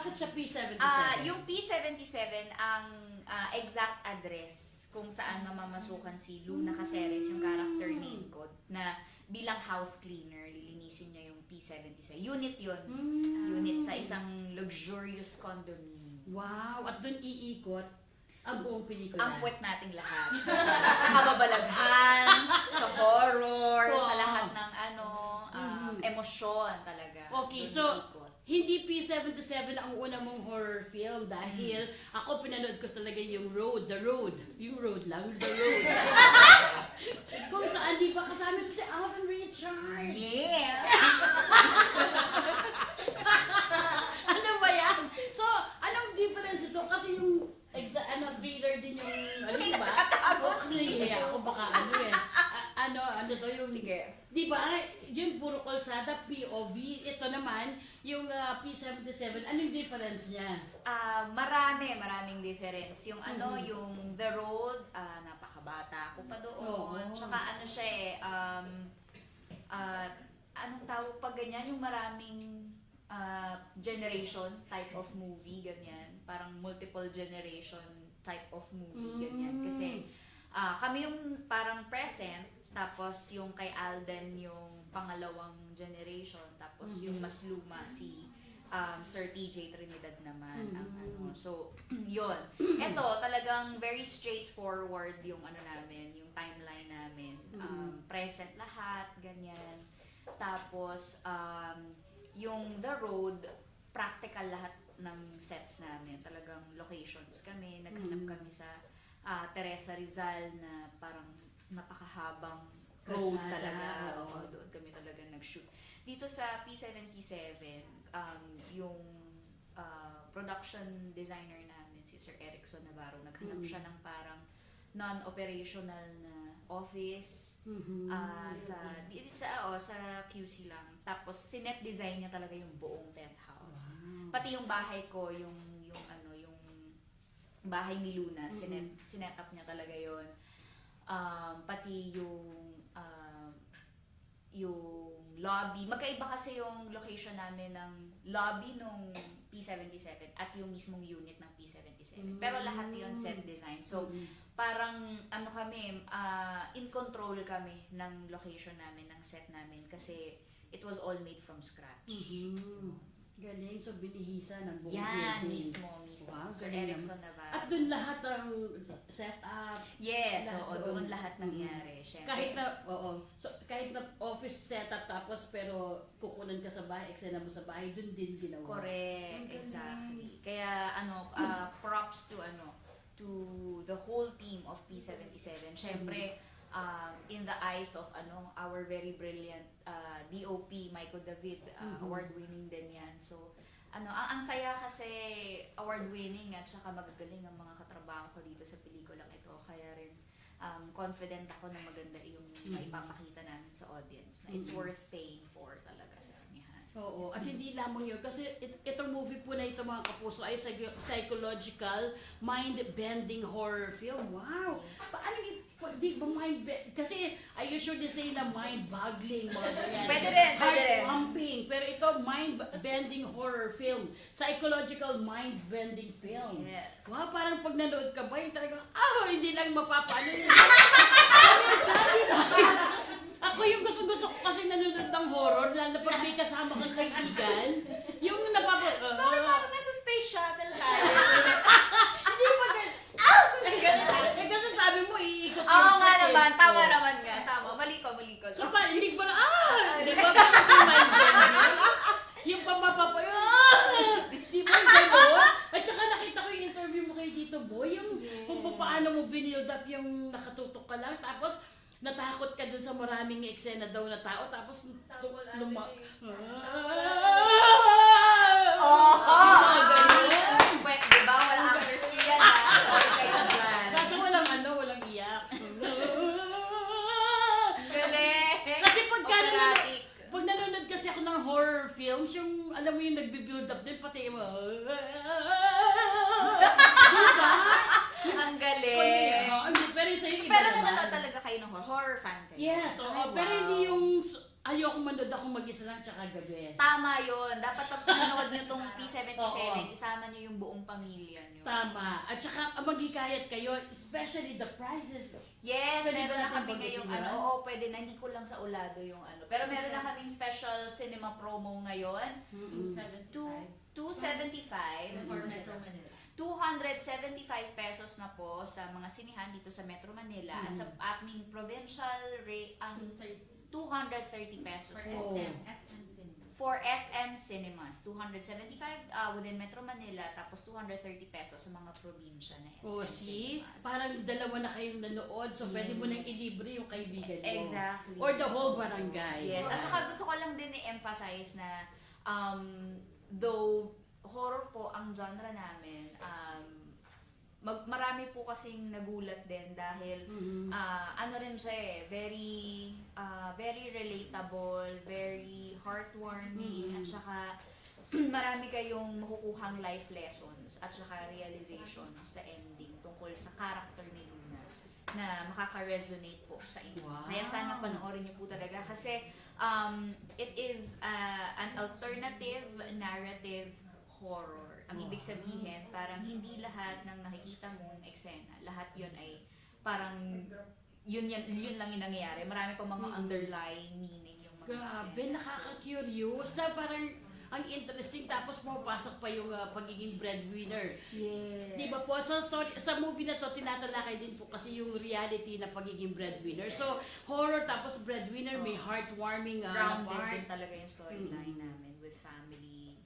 Bakit siya P77? Yung P77 ang exact address kung saan mamamasukan si Luna Caceres, yung character name ko, na bilang house cleaner, lilinisin niya yung P77. Unit yun. Unit sa isang luxurious condominium. Wow! At doon iikot ang buong pelikula. Ang puwet nating lahat. Sa kababalaghan, sa horror, sa lahat ng emosyon talaga. Okay, Doon so iikot. hindi P77 ang una mong horror film dahil ako pinanood ko talaga yung Road, The Road. Yung Road lang, The Road. Kung saan di ba kasama ko si Alvin Richards. Yeah! Ano ba yan? So, anong difference ito? Kasi yung thriller din yung, di ba? Kaya ako baka ano to yung... Sige. Di ba? Yung puro kalsada, POV. Ito naman, yung P77. Anong difference niya? Maraming difference. Yung yung The Road, napakabata ko pa doon. Tsaka siya anong tawag pag ganyan, yung maraming generation type of movie, ganyan. Parang multiple generation type of movie, ganyan. Kasi kami yung parang present, tapos yung kay Alden yung pangalawang generation, tapos yung mas luma si Sir TJ Trinidad naman ang So, yun. Ito talagang very straightforward yung namin, yung timeline namin. Present lahat, ganyan. Tapos yung The Road, practical lahat ng sets namin. Talagang locations kami. Naghanap kami sa Teresa Rizal na parang napakahabang road talaga. Doon kami talaga nag-shoot. Dito sa P77, yung production designer namin, si Sir Erickson Navarro, naghanap siya ng parang non-operational na office sa QC lang. Tapos sinet design niya talaga yung buong penthouse. Pati yung bahay ko, yung bahay ni Luna, sinet up niya talaga yon. Pati yung lobby. Magkaiba kasi yung location namin ng lobby nung P77 at yung mismong unit ng P77. Pero lahat yun set design. So, parang kami, in control kami ng location namin, ng set namin kasi it was all made from scratch. Galing, so binihisan ng buong Yan, building. mismo. Wow, Sir galing Erickson naman. Navarro. At doon lahat ng setup. Yes, lahat so doon lahat nangyari. Syempre. Kahit na office setup tapos pero kukunan ka sa bahay, eksena mo sa bahay, doon din ginawa. Correct, exactly. Kaya props to the whole team of P77. Syempre, in the eyes of our very brilliant DOP Michael David, award-winning din yan. So ang saya kasi award-winning at saka magagaling ang mga katrabaho ko dito sa pelikulang ito. Kaya rin confident ako na maganda yung maipapakita namin sa audience na it's worth paying for talaga sa sinihan. Oo, at hindi lamang yun. Kasi itong movie po na ito mga kapuso ay psychological, mind-bending horror film. Wow! Paano di ba kasi I usually say na mind-boggling, mga ganyan. Pwede rin. Heart-pumping. Pero ito, mind-bending horror film. Psychological mind-bending film. Yes. Wow, parang pag nanood ka ba, yung talagang, hindi lang mapapaano yun. Sabi mo, ako yung gusto ko kasi nanonood ng horror, lalo pag may kasama kang kaibigan, yung Parang nasa space shuttle tayo. Hindi pa kasi sabi mo, iikot Oo nga naman, tama naman nga. Tama, mali ko. So hindi ko na, di ba ba yung mind-bending? Yung pamapapa, di ba gano'n? At saka nakita ko yung interview mo kay Tito Boy, yung kung paano mo binild up yung nakatutok ka lang, tapos natakot ka dun sa maraming eksena daw na tao, tapos Wait, di ba? Wala actors ko yan. Kaso walang iyak. Galing! Kasi pag nanonood kasi ako ng horror films, yung alam mo yung nagbi-build up din, pati mo. Diba? Ang galing! Pero sa'yo iba Pero naman. nanonood talaga kayo ng horror fan kayo? Yes, oo. Ay, Pero wow. hindi yung ayoko manood ako mag-isa lang tsaka gabi. Tama yun. Dapat pag pinanood nyo tong P77, Oo. isama nyo yung buong pamilya nyo. Tama. At saka maghikayat kayo, especially the prizes. Yes, Pwede meron ba na natin kami ngayong banggitin yan? Oo, pwede na. Hindi ko lang sa ulado yung Pero meron na kaming special cinema promo ngayon. 275 For Metro Manila. 275 pesos na po sa mga sinihan dito sa Metro Manila. At sa aming provincial rate, ang 230 pesos For po. SM Cinema. For SM Cinemas, 275 within Metro Manila, tapos 230 pesos sa mga probinsya na SM Oh, see? Cinemas. Parang dalawa na kayong nanood, so pwede mo nang ilibre yung kaibigan mo. Exactly. Or the whole barangay. Yes. At saka gusto ko lang din i-emphasize na though horror po ang genre namin, marami po kasing nagulat din dahil ano rin siya very relatable, very heartwarming, at saka marami kayong makukuhang life lessons at saka realization sa ending tungkol sa character ni Luna na makaka-resonate po sa inyo. Wow. Kaya sana panoorin niyo po talaga kasi it is an alternative narrative horror. Ang ibig sabihin, parang hindi lahat ng nakikita mong eksena, lahat yun ay parang yun lang yung nangyayari. Marami pa mga underlying meaning yung mga Grabe, eksena. nakaka-curious na parang ang interesting tapos pumapasok pa yung pagiging breadwinner. Yes. Di ba po, sa movie na to, tinatalakay din po kasi yung reality na pagiging breadwinner. So, horror tapos breadwinner, may heartwarming na Grounded part. din talaga yung storyline namin with family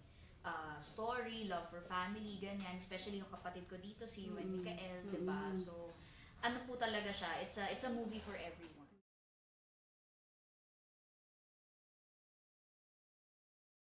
story, love for family, ganyan. Especially yung kapatid ko dito, si Wendy Kael, diba? So, ano po talaga siya, it's a movie for everyone.